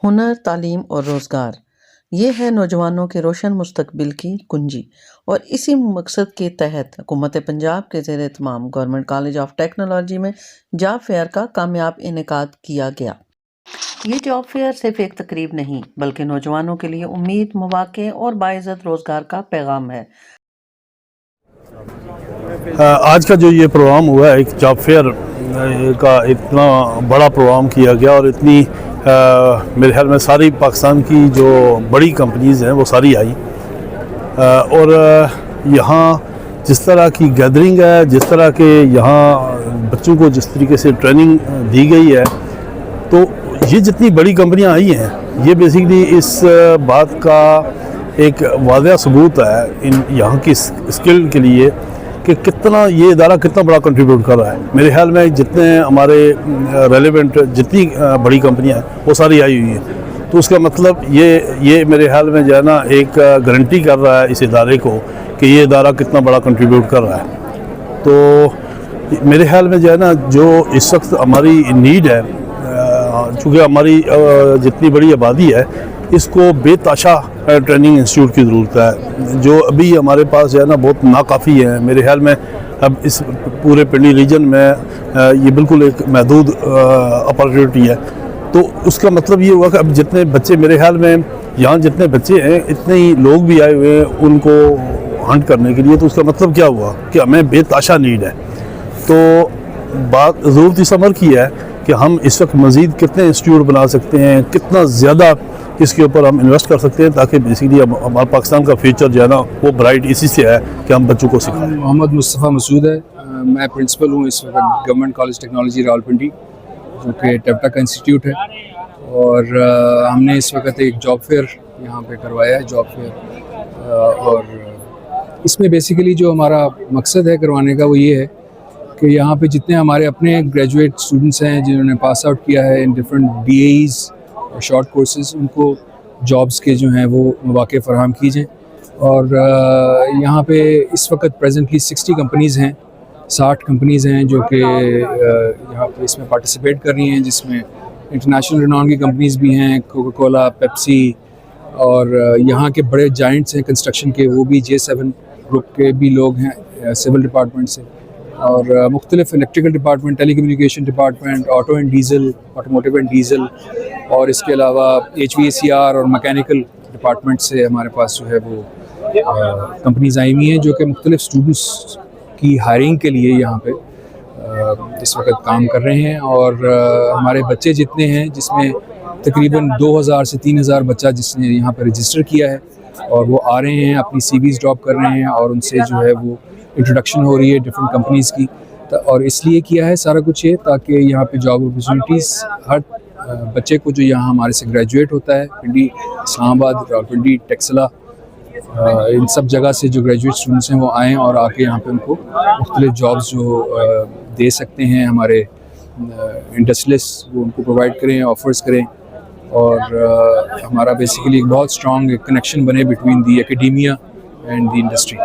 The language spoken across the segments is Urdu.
ہنر، تعلیم اور روزگار، یہ ہے نوجوانوں کے روشن مستقبل کی کنجی، اور اسی مقصد کے تحت حکومت پنجاب کے زیر اہتمام گورنمنٹ کالج آف ٹیکنالوجی میں جاب فیئر کا کامیاب انعقاد کیا گیا۔ یہ جاب فیئر صرف ایک تقریب نہیں بلکہ نوجوانوں کے لیے امید، مواقع اور باعزت روزگار کا پیغام ہے۔ آج کا جو یہ پروگرام ہوا ہے، ایک جاب فیئر کا اتنا بڑا پروگرام کیا گیا، اور اتنی میرے خیال میں ساری پاکستان کی جو بڑی کمپنیز ہیں وہ ساری آئی، اور یہاں جس طرح کی گیدرنگ ہے، جس طرح کے یہاں بچوں کو جس طریقے سے ٹریننگ دی گئی ہے، تو یہ جتنی بڑی کمپنیاں آئی ہیں یہ بیسیکلی اس بات کا ایک واضح ثبوت ہے ان یہاں کی اسکل کے لیے کہ کتنا یہ ادارہ کتنا بڑا کنٹریبیوٹ کر رہا ہے۔ میرے خیال میں جتنے ہمارے ریلیونٹ جتنی بڑی کمپنیاں ہیں وہ ساری آئی ہوئی ہیں، تو اس کا مطلب یہ میرے خیال میں جو ہے نا ایک گارنٹی کر رہا ہے اس ادارے کو کہ یہ ادارہ کتنا بڑا کنٹریبیوٹ کر رہا ہے۔ تو میرے خیال میں جو ہے نا جو اس وقت ہماری نیڈ ہے، چونکہ ہماری جتنی بڑی آبادی ہے اس کو بے تحاشا ٹریننگ انسٹیٹیوٹ کی ضرورت ہے، جو ابھی ہمارے پاس جو ہے نا بہت ناکافی ہے۔ میرے خیال میں اب اس پورے پنڈی ریجن میں یہ بالکل ایک محدود اپارچونیٹی ہے، تو اس کا مطلب یہ ہوا کہ اب جتنے بچے میرے خیال میں یہاں جتنے بچے ہیں اتنے ہی لوگ بھی آئے ہوئے ہیں ان کو ہنٹ کرنے کے لیے، تو اس کا مطلب کیا ہوا کہ ہمیں بے تحاشا نیڈ ہے۔ تو بات ضرورت اس امر کی ہے کہ ہم اس وقت مزید کتنے انسٹیٹیوٹ بنا سکتے ہیں، کتنا زیادہ اس کے اوپر ہم انویسٹ کر سکتے ہیں، تاکہ بیسیکلی ہمارا پاکستان کا فیوچر جو ہے نا وہ برائٹ اسی سے ہے کہ ہم بچوں کو سکھائیں۔ محمد مصطفیٰ مسعود ہے، میں پرنسپل ہوں اس وقت گورنمنٹ کالج ٹیکنالوجی راولپنڈی، جو کہ ٹیپٹا کا انسٹیٹیوٹ ہے، اور ہم نے اس وقت ایک جاب فیئر یہاں پہ کروایا ہے، جاب فیئر، اور اس میں بیسیکلی جو ہمارا مقصد ہے کروانے کا وہ یہ ہے کہ یہاں پہ جتنے ہمارے اپنے گریجویٹ اسٹوڈنٹس ہیں جنہوں نے پاس آؤٹ کیا ہے ان ڈفرینٹ ڈی اے ایز اور شارٹ کورسز، ان کو جابس کے جو ہیں وہ مواقع فراہم کی جائیں۔ اور یہاں پہ اس وقت پریزنٹلی 60 کمپنیز ہیں، 60 کمپنیز ہیں جو کہ یہاں پہ اس میں پارٹیسپیٹ کر رہی ہیں، جس میں انٹرنیشنل رینون کی کمپنیز بھی ہیں، کوکا کولا، پیپسی، اور یہاں کے بڑے جائنٹس ہیں کنسٹرکشن کے، وہ بھی J7 گروپ کے بھی لوگ ہیں سول ڈپارٹمنٹ سے، اور مختلف electrical department, telecommunication department, auto and diesel, automotive and diesel, اور اس کے علاوہ HVACR اور میکینیکل ڈپارٹمنٹ سے ہمارے پاس جو ہے وہ کمپنیز آئی ہوئی ہیں، جو کہ مختلف اسٹوڈنٹس کی ہائرنگ کے لیے یہاں پہ اس وقت کام کر رہے ہیں۔ اور ہمارے بچے جتنے ہیں، جس میں تقریباً 2000 سے 3000 بچہ جس نے یہاں پہ رجسٹر کیا ہے، اور وہ آ رہے ہیں، اپنی سی ویز ڈراپ کر رہے ہیں، اور ان سے جو ہے وہ انٹروڈکشن ہو رہی ہے ڈفرینٹ کمپنیز کی، اور اس لیے کیا ہے سارا کچھ یہ تاکہ یہاں پہ جاب اپرچونیٹیز ہر بچے کو جو یہاں ہمارے سے گریجویٹ ہوتا ہے، پنڈی، اسلام آباد، راولپنڈی، ٹیکسلا، ان سب جگہ سے جو گریجویٹ اسٹوڈنٹس ہیں وہ آئیں اور آ کے یہاں پہ ان کو مختلف جابس جو دے سکتے ہیں ہمارے انڈسٹریلسٹ، وہ ان کو پرووائڈ کریں، آفرز کریں، اور ہمارا بیسیکلی ایک بہت اسٹرانگ کنیکشن بنے between the academia and the industry.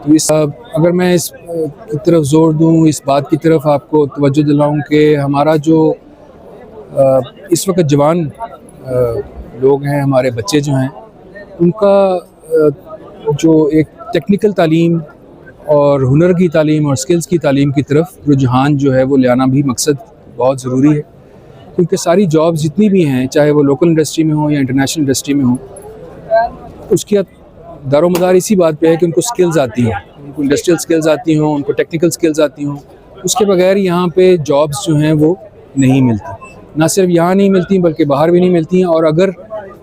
تو اس اگر میں اس کی طرف زور دوں، اس بات کی طرف آپ کو توجہ دلاؤں کہ ہمارا جو اس وقت جوان لوگ ہیں، ہمارے بچے جو ہیں، ان کا جو ایک ٹیکنیکل تعلیم اور ہنر کی تعلیم اور سکلز کی تعلیم کی طرف رجحان جو ہے وہ لانا بھی مقصد بہت ضروری ہے، کیونکہ ساری جابز جتنی بھی ہیں، چاہے وہ لوکل انڈسٹری میں ہوں یا انٹرنیشنل انڈسٹری میں ہوں، اس کی دار و مدار اسی بات پہ ہے کہ ان کو سکلز آتی ہیں، ان کو انڈسٹریل سکلز آتی ہوں، ان کو ٹیکنیکل سکلز آتی ہوں۔ اس کے بغیر یہاں پہ جابز جو ہیں وہ نہیں ملتی، نہ صرف یہاں نہیں ملتی بلکہ باہر بھی نہیں ملتی ہیں، اور اگر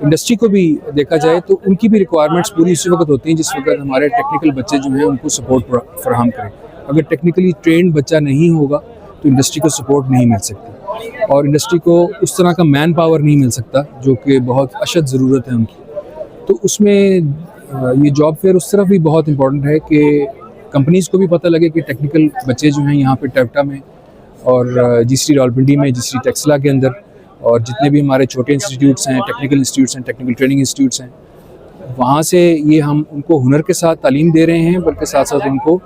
انڈسٹری کو بھی دیکھا جائے تو ان کی بھی ریکوائرمنٹس پوری اسی وقت ہوتی ہیں جس وقت ہمارے ٹیکنیکل بچے جو ہیں ان کو سپورٹ فراہم کریں۔ اگر ٹیکنیکلی ٹرینڈ بچہ نہیں ہوگا تو انڈسٹری کو سپورٹ نہیں مل سکتی، اور انڈسٹری کو اس طرح کا مین پاور نہیں مل سکتا جو کہ بہت اشد ضرورت ہے ان کی۔ تو اس میں یہ جاب فیئر اس طرف بھی بہت امپورٹنٹ ہے کہ کمپنیز کو بھی پتہ لگے کہ ٹیکنیکل بچے جو ہیں یہاں پہ ٹیپٹا میں اور جی راولپنڈی میں، جی ٹیکسلا کے اندر، اور جتنے بھی ہمارے چھوٹے انسٹیٹیوٹس ہیں، ٹیکنیکل انسٹیٹیوٹس ہیں، ٹیکنیکل ٹریننگ انسٹیٹیوٹس ہیں، وہاں سے یہ ہم ان کو ہنر کے ساتھ تعلیم دے رہے ہیں، بلکہ ساتھ ساتھ ان کو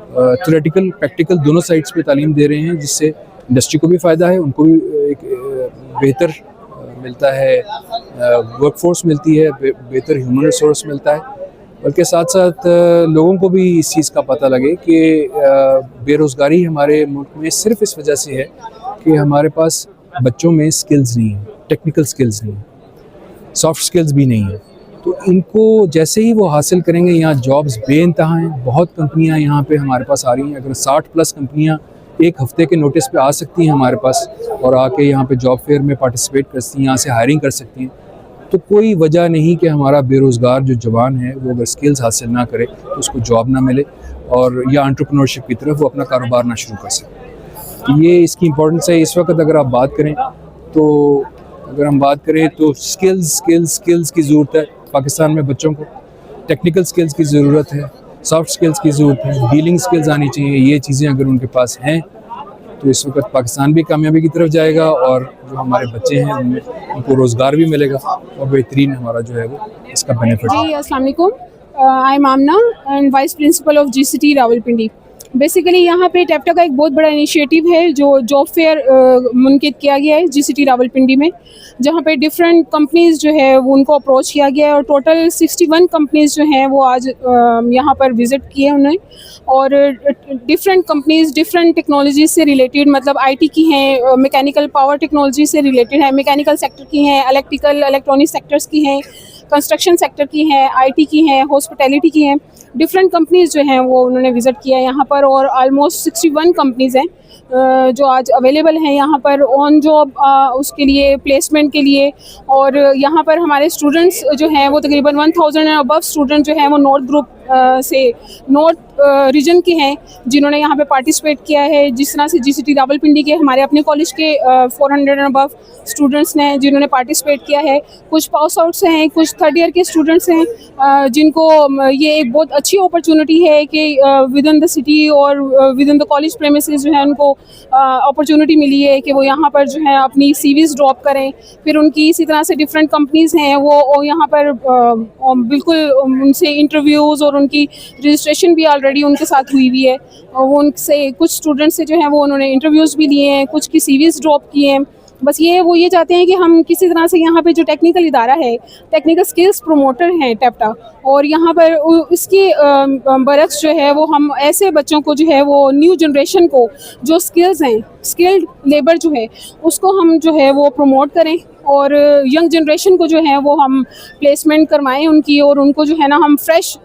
تھیوریٹیکل پریکٹیکل دونوں سائڈس پہ تعلیم دے رہے ہیں، جس سے انڈسٹری کو بھی فائدہ ہے، ان کو بھی ایک بہتر ملتا ہے ورک فورس ملتی ہے, بہتر ہیومن ریسورس ملتا ہے, بلکہ ساتھ ساتھ لوگوں کو بھی اس چیز کا پتہ لگے کہ بے روزگاری ہمارے ملک میں صرف اس وجہ سے ہے کہ ہمارے پاس بچوں میں سکلز نہیں ہیں, ٹیکنیکل سکلز نہیں ہیں, سافٹ سکلز بھی نہیں ہیں. تو ان کو جیسے ہی وہ حاصل کریں گے, یہاں جابز بے انتہا ہیں, بہت کمپنیاں یہاں پہ ہمارے پاس آ رہی ہیں. اگر 60+ کمپنیاں ایک ہفتے کے نوٹس پہ آ سکتی ہیں ہمارے پاس اور آ کے یہاں پہ جاب فیئر میں پارٹیسپیٹ کر سکتی ہیں, یہاں سے ہائرنگ کر سکتی ہیں, تو کوئی وجہ نہیں کہ ہمارا بے روزگار جو جوان ہے وہ اگر سکلز حاصل نہ کرے تو اس کو جاب نہ ملے اور یا انٹرپرینورشپ کی طرف وہ اپنا کاروبار نہ شروع کر سکے. یہ اس کی امپورٹنس ہے. اس وقت اگر آپ بات کریں تو سکلز کی ضرورت ہے پاکستان میں. بچوں کو ٹیکنیکل سکلز کی ضرورت ہے, سافٹ سکلز کی ضرورت ہے, ڈیلنگ سکلز آنی چاہیے. یہ چیزیں اگر ان کے پاس ہیں تو اس وقت پاکستان بھی کامیابی کی طرف جائے گا اور جو ہمارے بچے ہیں ان کو روزگار بھی ملے گا اور بہترین ہمارا جو ہے وہ اس کا بینیفٹ. جی السلام علیکم, I am Amna and vice principal of GCT Rawalpindi. Basically یہاں پہ ٹیپٹا کا ایک بہت بڑا انیشیٹو ہے جو جاب فیئر منعقد کیا گیا ہے GCT راولپنڈی میں, جہاں پہ ڈفرینٹ کمپنیز جو ہے وہ ان کو اپروچ کیا گیا ہے اور ٹوٹل 61 کمپنیز جو ہیں وہ آج یہاں پر وزٹ کیے انہیں, اور ڈفرینٹ کمپنیز ڈفرینٹ ٹیکنالوجیز سے ریلیٹڈ, مطلب IT کی ہیں, میکینیکل پاور ٹیکنالوجی سے ریلیٹڈ ہے, میکینیکل سیکٹر کی ہیں, الیکٹرانک سیکٹرز کی ہیں, کنسٹرکشن سیکٹر کی ہیں, IT کی ہیں, ہاسپٹیلٹی کی ہیں. ڈفرینٹ کمپنیز جو ہیں وہ انہوں نے وزٹ کیا ہے یہاں پر, اور آلموسٹ 61 کمپنیز ہیں جو آج اویلیبل ہیں یہاں پر آن جاب اس کے لیے پلیسمنٹ کے لیے. اور یہاں پر ہمارے اسٹوڈنٹس جو ہیں وہ تقریباً 1000 اینڈ ابو اسٹوڈنٹ جو ہیں وہ نارتھ گروپ سے نارتھ ریجن کے ہیں جنہوں نے یہاں پہ پارٹیسپیٹ کیا ہے. جس طرح سے GCT راولپنڈی کے ہمارے اپنے کالج کے 400 اینڈ ابو اسٹوڈنٹس نے جنہوں نے پارٹیسپیٹ کیا ہے. کچھ پاس آؤٹس ہیں, کچھ 3rd ایئر کے اسٹوڈنٹس ہیں جن کو یہ ایک بہت اچھی اپرچونٹی ہے کہ ود ان دا سٹی اور with in the college premises جو ہے ان کو اپرچونٹی ملی ہے کہ وہ یہاں پر جو ہے اپنی CVs ڈراپ کریں. پھر ان کی اسی طرح سے ڈفرینٹ کمپنیز ہیں وہ یہاں پر بالکل ان سے انٹرویوز اور ان کی رجسٹریشن بھی آلریڈی ان کے ساتھ ہوئی ہے. وہ ان سے کچھ اسٹوڈنٹس سے جو ہیں وہ انہوں نے انٹرویوز بھی لیے ہیں, کچھ کی CVs ڈراپ کیے ہیں. بس وہ یہ چاہتے ہیں کہ ہم کسی طرح سے یہاں پہ جو ٹیکنیکل ادارہ ہے, ٹیکنیکل سکلز پروموٹر ہیں ٹیپٹا, اور یہاں پر اس کی برعکس جو ہے وہ ہم ایسے بچوں کو جو ہے وہ نیو جنریشن کو جو سکلز ہیں, اسکلڈ لیبر جو ہے اس کو ہم جو ہے وہ پروموٹ کریں اور ینگ جنریشن کو جو ہے وہ ہم پلیسمنٹ کروائیں ان کی, اور ان کو جو ہے نا ہم فریش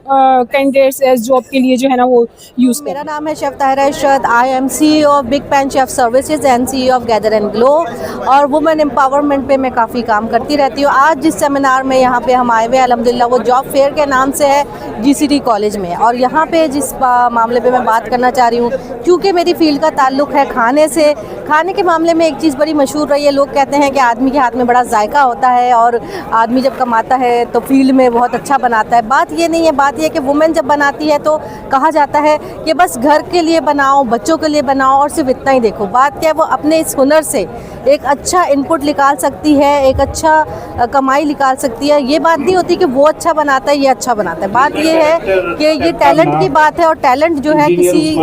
کینڈیڈیٹس ایز جاب کے لیے جو ہے نا وہ یوز کریں. میرا نام ہے chef Tahira Arshad. I am CEO of Big Pan Chef Services and CEO of Gather and Glow, اور وومن امپاورمنٹ پہ میں کافی کام کرتی رہتی ہوں. آج جس سیمینار میں یہاں پہ ہم آئے ہوئے الحمدللہ وہ جاب فیئر کے نام سے ہے GCT کالج میں, اور یہاں پہ جس معاملے پہ میں بات کرنا چاہ رہی ہوں کیونکہ میری فیلڈ کا تعلق ہے کھانے سے. کھانے کے معاملے میں ایک چیز بڑی مشہور رہی ہے, لوگ کہتے ہیں کہ آدمی کے ہاتھ میں بڑا ذائقہ ہوتا ہے اور آدمی جب کماتا ہے تو فیلڈ میں بہت اچھا بناتا ہے. بات یہ نہیں ہے, بات یہ کہ وومن جب بناتی ہے تو کہا جاتا ہے کہ بس گھر کے لیے بناؤ, بچوں کے لیے بناؤ اور صرف اتنا ہی دیکھو. بات کیا ہے, وہ اپنے اس ہنر سے ایک اچھا انپٹ نکال سکتی ہے, ایک اچھا کمائی نکال سکتی ہے. یہ بات نہیں ہوتی کہ وہ اچھا بناتا ہے یہ اچھا بناتا ہے. بات یہ ہے کہ یہ ٹیلنٹ کی بات ہے, اور ٹیلنٹ جو ہے کسی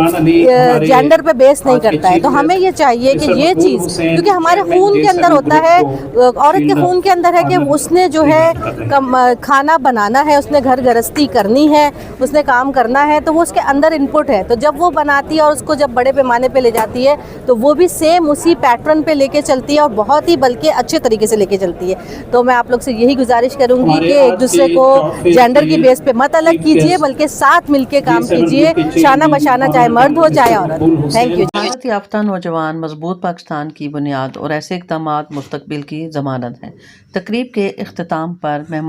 جینڈر پہ بیس نہیں کرتا ہے. تو ہمیں یہ چاہیے کہ یہ چیز کیونکہ ہمارے خون کے اندر ہوتا ہے, عورت کے خون کے اندر ہے کہ اس نے جو ہے کھانا بنانا ہے, اس نے گھر گرہستی کرنی ہے, اس نے کام کرنا ہے, تو وہ اس کے اندر انپٹ ہے. تو جب وہ بناتی ہے اور اس کو جب بڑے پیمانے پہ لے جاتی ہے تو وہ بھی سیم اسی پیٹرن پہ لے کے چلتی ہے, اور بہت ہی بلکہ اچھے طریقے سے لے کے چلتی ہے. تو میں آپ لوگ سے یہی گزارش کروں گی کہ ایک دوسرے کو جینڈر کی بیس پہ مت الگ کیجیے بلکہ ساتھ مل کے کام کیجیے, شانہ بشانہ چاہے مرد ہو چاہے عورت. Thank you. مہارت یافتہ نوجوان مضبوط پاکستان کی بنیاد اور ایسے اقدامات مستقبل کی ضمانت ہیں. تقریب کے اختتام پر مہمان